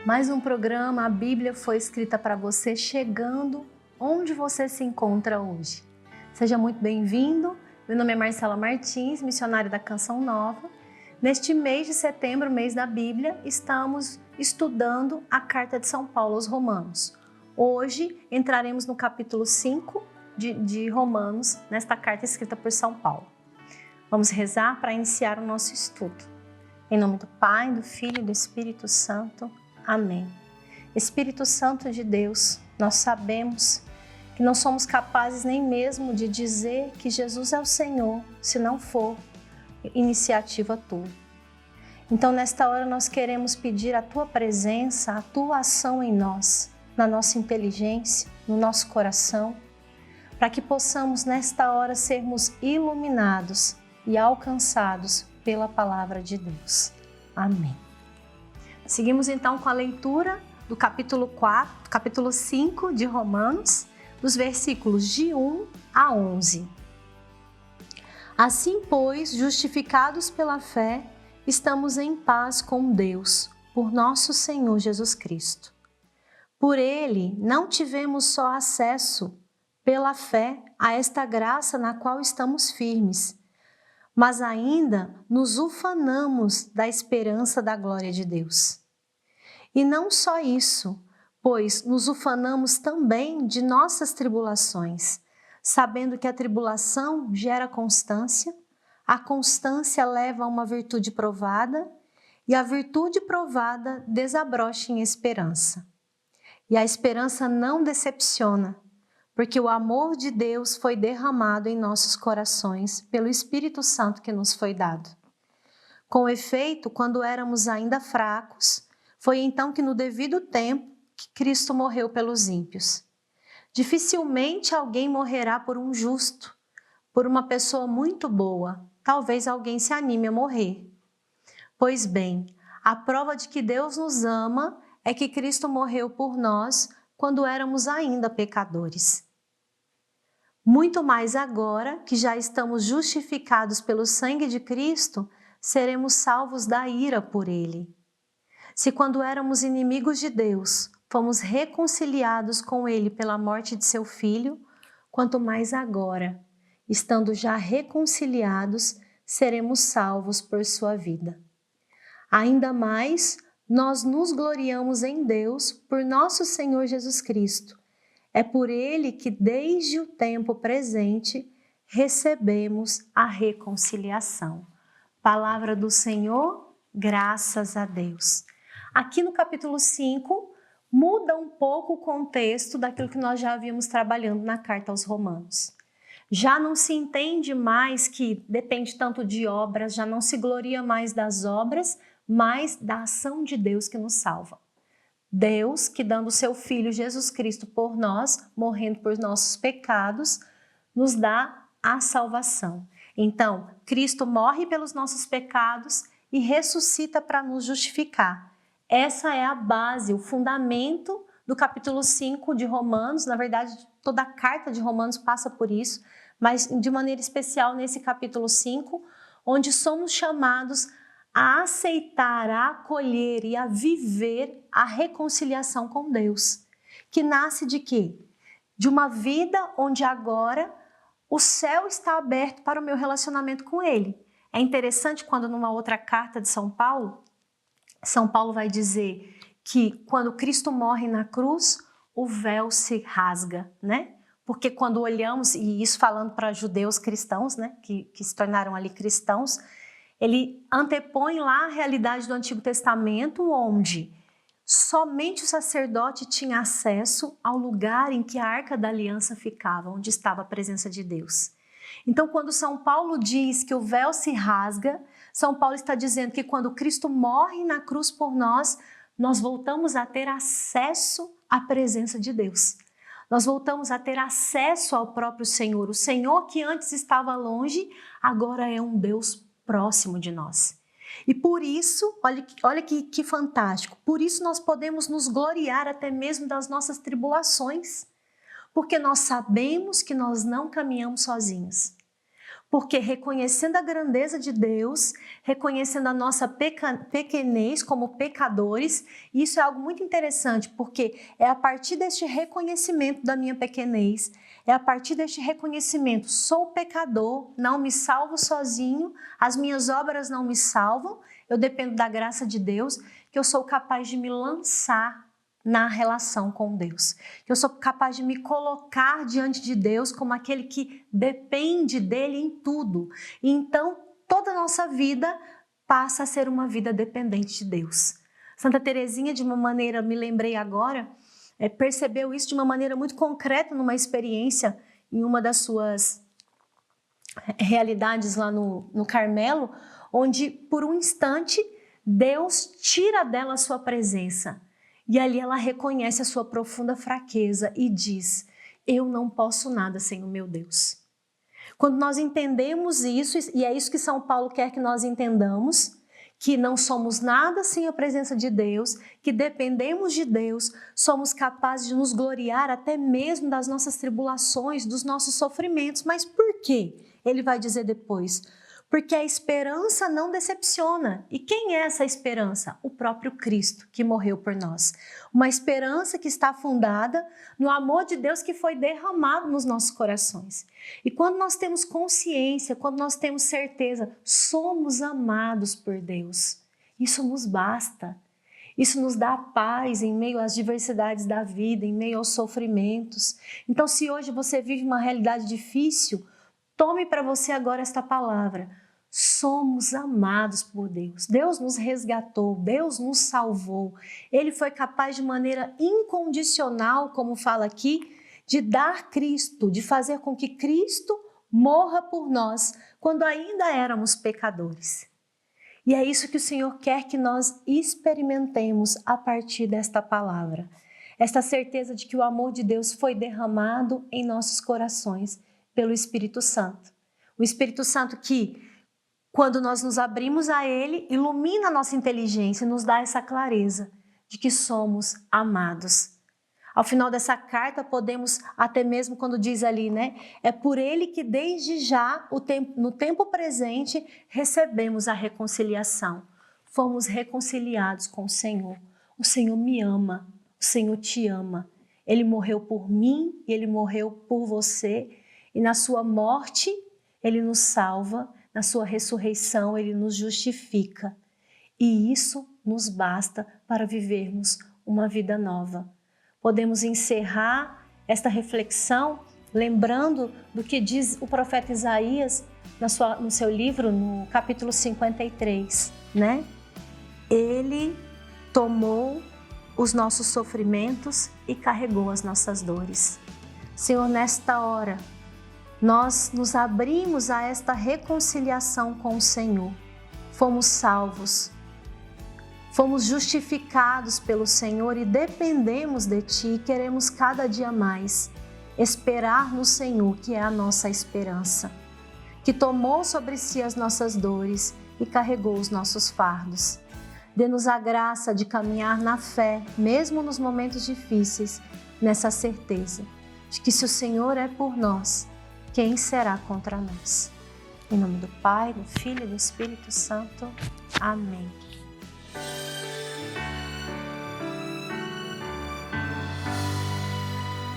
Mais um programa, a Bíblia foi escrita para você, chegando onde você se encontra hoje. Seja muito bem-vindo. Meu nome é Marcela Martins, missionária da Canção Nova. Neste mês de setembro, mês da Bíblia, estamos estudando a Carta de São Paulo aos Romanos. Hoje entraremos no capítulo 5 de Romanos, nesta carta escrita por São Paulo. Vamos rezar para iniciar o nosso estudo. Em nome do Pai, do Filho e do Espírito Santo. Amém. Espírito Santo de Deus, nós sabemos que não somos capazes nem mesmo de dizer que Jesus é o Senhor, se não for iniciativa tua. Então, nesta hora, nós queremos pedir a tua presença, a tua ação em nós, na nossa inteligência, no nosso coração, para que possamos, nesta hora, sermos iluminados e alcançados pela palavra de Deus. Amém. Seguimos então com a leitura do capítulo 5 de Romanos, dos versículos de 1 a 11. Assim, pois, justificados pela fé, estamos em paz com Deus, por nosso Senhor Jesus Cristo. Por Ele, não tivemos só acesso, pela fé, a esta graça na qual estamos firmes, mas ainda nos ufanamos da esperança da glória de Deus. E não só isso, pois nos ufanamos também de nossas tribulações, sabendo que a tribulação gera constância, a constância leva a uma virtude provada, e a virtude provada desabrocha em esperança. E a esperança não decepciona, porque o amor de Deus foi derramado em nossos corações pelo Espírito Santo que nos foi dado. Com efeito, quando éramos ainda fracos, foi então que no devido tempo que Cristo morreu pelos ímpios. Dificilmente alguém morrerá por um justo, por uma pessoa muito boa. Talvez alguém se anime a morrer. Pois bem, a prova de que Deus nos ama é que Cristo morreu por nós quando éramos ainda pecadores. Muito mais agora que já estamos justificados pelo sangue de Cristo, seremos salvos da ira por Ele. Se quando éramos inimigos de Deus, fomos reconciliados com Ele pela morte de seu Filho, quanto mais agora, estando já reconciliados, seremos salvos por sua vida. Ainda mais, nós nos gloriamos em Deus por nosso Senhor Jesus Cristo. É por Ele que, desde o tempo presente, recebemos a reconciliação. Palavra do Senhor, graças a Deus. Aqui no capítulo 5, muda um pouco o contexto daquilo que nós já havíamos trabalhando na carta aos Romanos. Já não se entende mais que depende tanto de obras, já não se gloria mais das obras, mas da ação de Deus que nos salva. Deus que, dando o seu Filho Jesus Cristo por nós, morrendo por nossos pecados, nos dá a salvação. Então, Cristo morre pelos nossos pecados e ressuscita para nos justificar. Essa é a base, o fundamento do capítulo 5 de Romanos. Na verdade, toda a carta de Romanos passa por isso, mas de maneira especial nesse capítulo 5, onde somos chamados a aceitar, a acolher e a viver a reconciliação com Deus. Que nasce de quê? De uma vida onde agora o céu está aberto para o meu relacionamento com Ele. É interessante quando numa outra carta de São Paulo vai dizer que quando Cristo morre na cruz, o véu se rasga, né? Porque quando olhamos, e isso falando para judeus cristãos, né, que se tornaram ali cristãos, ele antepõe lá a realidade do Antigo Testamento, onde somente o sacerdote tinha acesso ao lugar em que a Arca da Aliança ficava, onde estava a presença de Deus. Então, quando São Paulo diz que o véu se rasga, São Paulo está dizendo que quando Cristo morre na cruz por nós, nós voltamos a ter acesso à presença de Deus. Nós voltamos a ter acesso ao próprio Senhor. O Senhor que antes estava longe, agora é um Deus próximo de nós. E por isso, olha que fantástico, por isso nós podemos nos gloriar até mesmo das nossas tribulações, porque nós sabemos que nós não caminhamos sozinhos. Porque reconhecendo a grandeza de Deus, reconhecendo a nossa pequenez como pecadores, isso é algo muito interessante, porque é a partir deste reconhecimento da minha pequenez, é a partir deste reconhecimento, sou pecador, não me salvo sozinho, as minhas obras não me salvam, eu dependo da graça de Deus, que eu sou capaz de me lançar na relação com Deus. Eu sou capaz de me colocar diante de Deus como aquele que depende dele em tudo. E então, toda a nossa vida passa a ser uma vida dependente de Deus. Santa Teresinha, de uma maneira, me lembrei agora, percebeu isso de uma maneira muito concreta numa experiência em uma das suas realidades lá no Carmelo, onde por um instante Deus tira dela a sua presença. E ali ela reconhece a sua profunda fraqueza e diz: eu não posso nada sem o meu Deus. Quando nós entendemos isso, e é isso que São Paulo quer que nós entendamos, que não somos nada sem a presença de Deus, que dependemos de Deus, somos capazes de nos gloriar até mesmo das nossas tribulações, dos nossos sofrimentos. Mas por quê? Ele vai dizer depois: porque a esperança não decepciona. E quem é essa esperança? O próprio Cristo, que morreu por nós. Uma esperança que está fundada no amor de Deus que foi derramado nos nossos corações. E quando nós temos consciência, quando nós temos certeza, somos amados por Deus. Isso nos basta. Isso nos dá paz em meio às diversidades da vida, em meio aos sofrimentos. Então, se hoje você vive uma realidade difícil, tome para você agora esta palavra. Somos amados por Deus. Deus nos resgatou, Deus nos salvou. Ele foi capaz de maneira incondicional, como fala aqui, de dar Cristo, de fazer com que Cristo morra por nós, quando ainda éramos pecadores. E é isso que o Senhor quer que nós experimentemos a partir desta palavra. Esta certeza de que o amor de Deus foi derramado em nossos corações pelo Espírito Santo. O Espírito Santo que, quando nós nos abrimos a Ele, ilumina a nossa inteligência e nos dá essa clareza de que somos amados. Ao final dessa carta, podemos, até mesmo quando diz ali, né? É por Ele que desde já, no tempo presente, recebemos a reconciliação. Fomos reconciliados com o Senhor. O Senhor me ama, o Senhor te ama. Ele morreu por mim e Ele morreu por você. E na sua morte, Ele nos salva. Na sua ressurreição, Ele nos justifica. E isso nos basta para vivermos uma vida nova. Podemos encerrar esta reflexão lembrando do que diz o profeta Isaías no seu livro, no capítulo 53, né? Ele tomou os nossos sofrimentos e carregou as nossas dores. Senhor, nesta hora, nós nos abrimos a esta reconciliação com o Senhor. Fomos salvos, fomos justificados pelo Senhor e dependemos de Ti e queremos cada dia mais esperar no Senhor, que é a nossa esperança, que tomou sobre si as nossas dores e carregou os nossos fardos. Dê-nos a graça de caminhar na fé, mesmo nos momentos difíceis, nessa certeza de que se o Senhor é por nós, quem será contra nós? Em nome do Pai, do Filho e do Espírito Santo. Amém.